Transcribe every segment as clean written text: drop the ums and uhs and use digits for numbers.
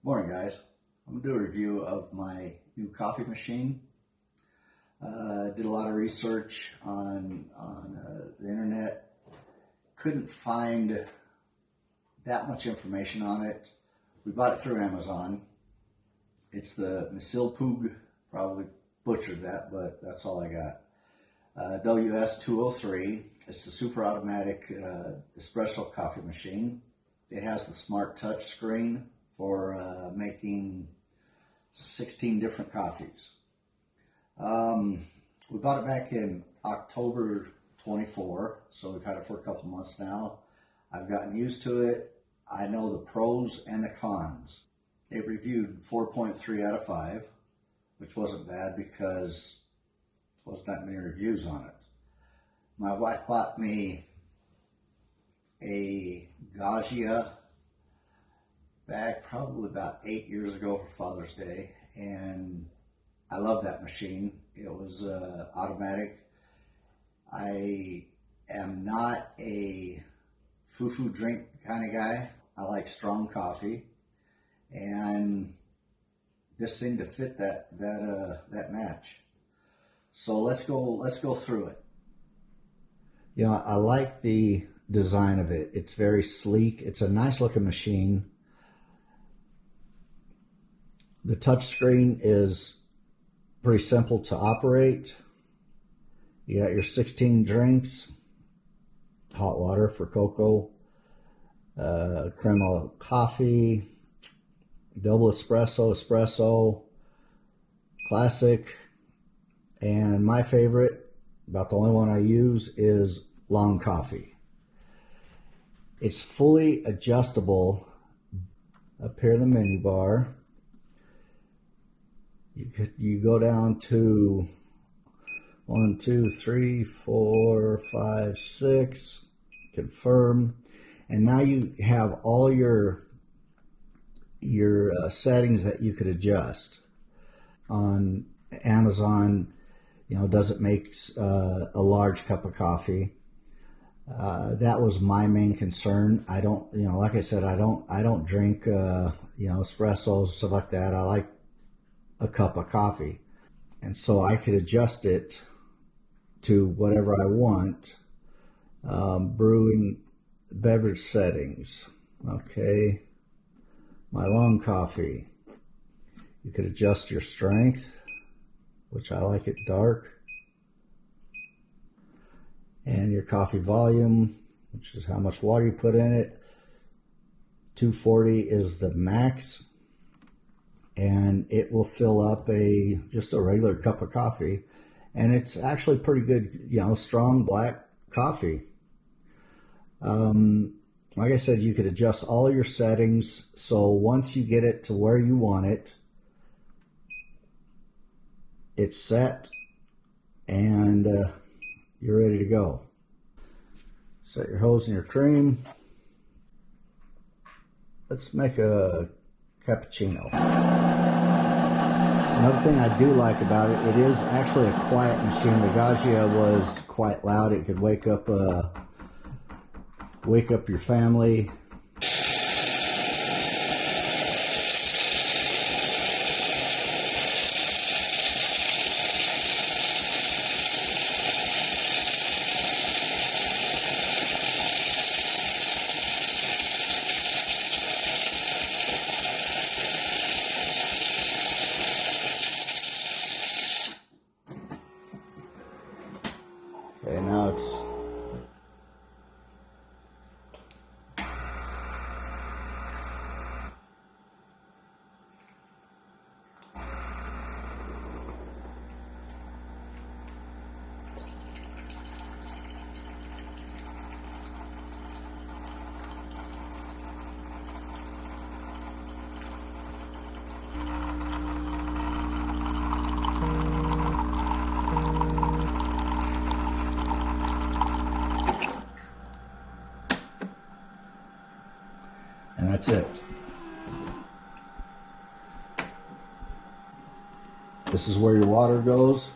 Morning, guys. I'm going to do a review of my new coffee machine. Did a lot of research on the internet. Couldn't find that much information on it. We bought it through Amazon. It's the MCilpoog. Probably butchered that, but that's all I got. WS-203. It's the super automatic espresso coffee machine. It has the smart touch screen for making 16 different coffees. We bought it back in October 24, so we've had it for a couple months now. I've gotten used to it. I know the pros and the cons. It reviewed 4.3 out of 5, which wasn't bad because there wasn't that many reviews on it. My wife bought me a Gaggia bag probably about 8 years ago for Father's Day, and I love that machine. It was automatic. I am not a foo-foo drink kind of guy. I like strong coffee, and this seemed to fit that match. So let's go through it. You know, I like the design of it. It's very sleek. It's a nice looking machine. The touch screen is pretty simple to operate. You got your 16 drinks, hot water for cocoa, crema coffee, double espresso, classic, and my favorite, about the only one I use, is long coffee. It's fully adjustable. Up here in the menu bar, you go down to 1, 2, 3, 4, 5, 6, confirm, and now you have all your settings that you could adjust. On Amazon, you know, does it make a large cup of coffee? That was my main concern. I don't, you know, like I said, I don't drink, you know, espressos, stuff like that. I like a cup of coffee, and so I could adjust it to whatever I want. Brewing beverage settings. Okay, my long coffee. You could adjust your strength, which I like it dark, and your coffee volume, which is how much water you put in it. 240 is the max, and it will fill up just a regular cup of coffee, and it's actually pretty good, you know, strong black coffee. Like I said, you could adjust all your settings, so once you get it to where you want it, it's set, and you're ready to go. Set your hose and your cream. Let's make a cappuccino. Another thing I do like about it, it is actually a quiet machine. The Gaggia was quite loud. It could wake up your family. Okay, now it's and that's it. This is where your water goes.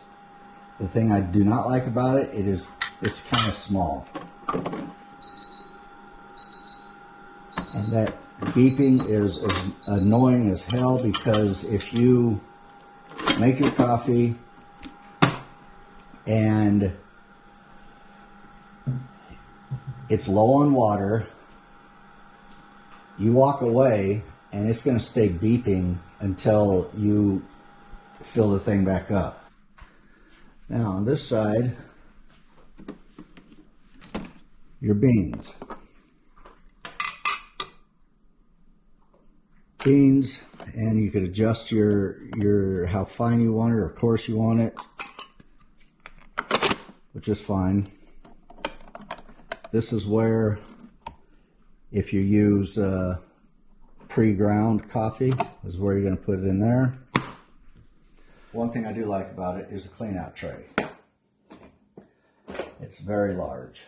The thing I do not like about it, it's kind of small. And Beeping is as annoying as hell, because if you make your coffee and it's low on water, you walk away and it's going to stay beeping until you fill the thing back up. Now on this side, your beans. And you could adjust your how fine you want it or coarse you want it, which is fine. This is where, if you use pre-ground coffee, is where you're going to put it in there. One thing I do like about it is the clean out tray. It's very large.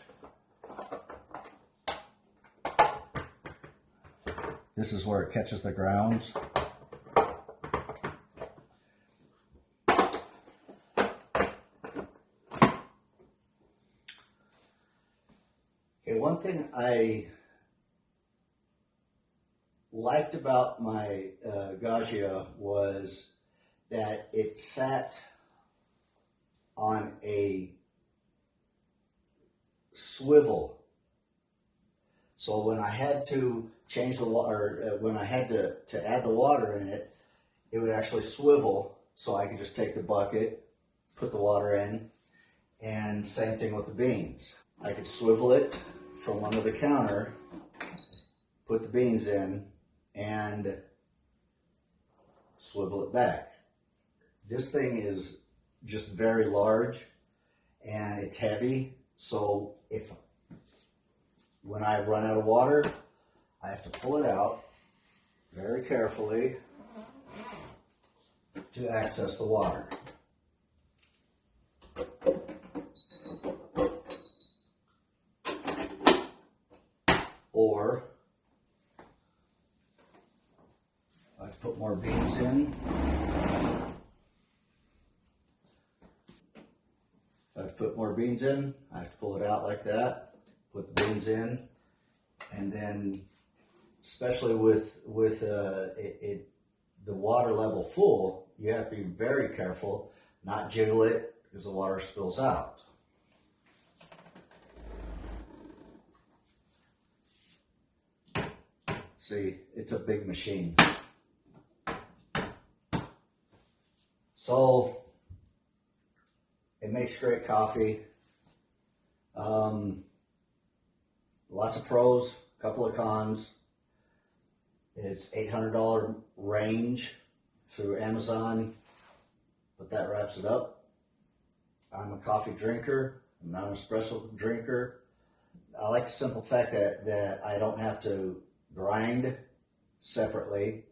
This is where it catches the grounds. Okay, one thing I liked about my Gaggia was that it sat on a swivel. So when I had to change the water, when I had to add the water in it, it would actually swivel, so I could just take the bucket, put the water in, and same thing with the beans. I could swivel it from under the counter, put the beans in, and swivel it back. This thing is just very large and it's heavy, so when I run out of water, I have to pull it out very carefully to access the water. Or I have to put more beans in. If I have to put more beans in, I have to pull it out like that, put the beans in, and then, especially with the water level full, you have to be very careful, not jiggle it, because the water spills out. See, it's a big machine. So it makes great coffee. Lots of pros, a couple of cons. It's $800 range through Amazon, but that wraps it up. I'm a coffee drinker. I'm not an espresso drinker. I like the simple fact that I don't have to grind separately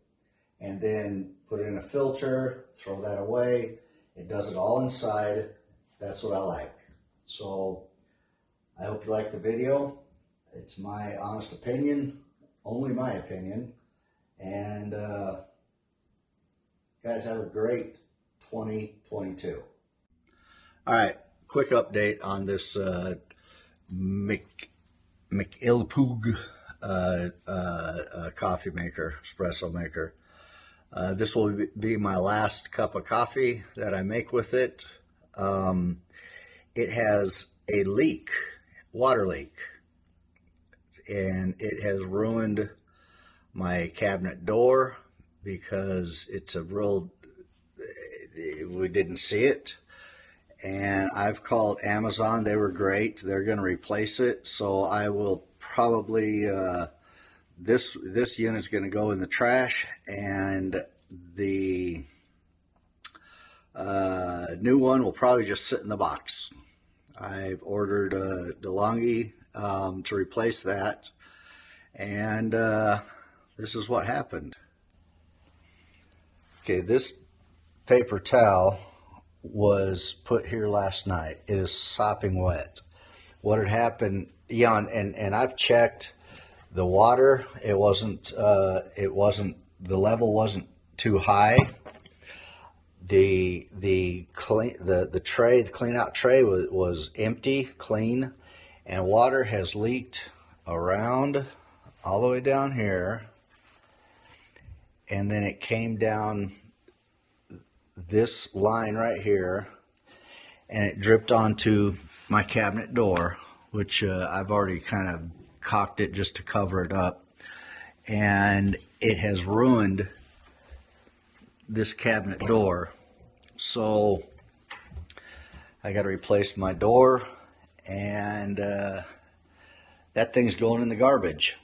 and then put it in a filter, throw that away. It does it all inside. That's what I like. So I hope you like the video. It's my honest opinion, only my opinion. And guys, have a great 2022. All right, quick update on this MCilpoog coffee maker, espresso maker. This will be my last cup of coffee that I make with it. It has a leak, water leak, and it has ruined my cabinet door because it's a real, we didn't see it. And I've called Amazon. They were great. They're going to replace it. So I will probably, this unit's going to go in the trash, and the new one will probably just sit in the box. I've ordered a DeLonghi to replace that, and this is what happened. Okay, this paper towel was put here last night. It is sopping wet. What had happened, yeah, and I've checked the water. It wasn't, the level wasn't too high. The tray, the clean out tray was empty, clean, and water has leaked around all the way down here and then it came down this line right here, and it dripped onto my cabinet door, which I've already kind of caulked it just to cover it up, and it has ruined this cabinet door. So I got to replace my door, and that thing's going in the garbage.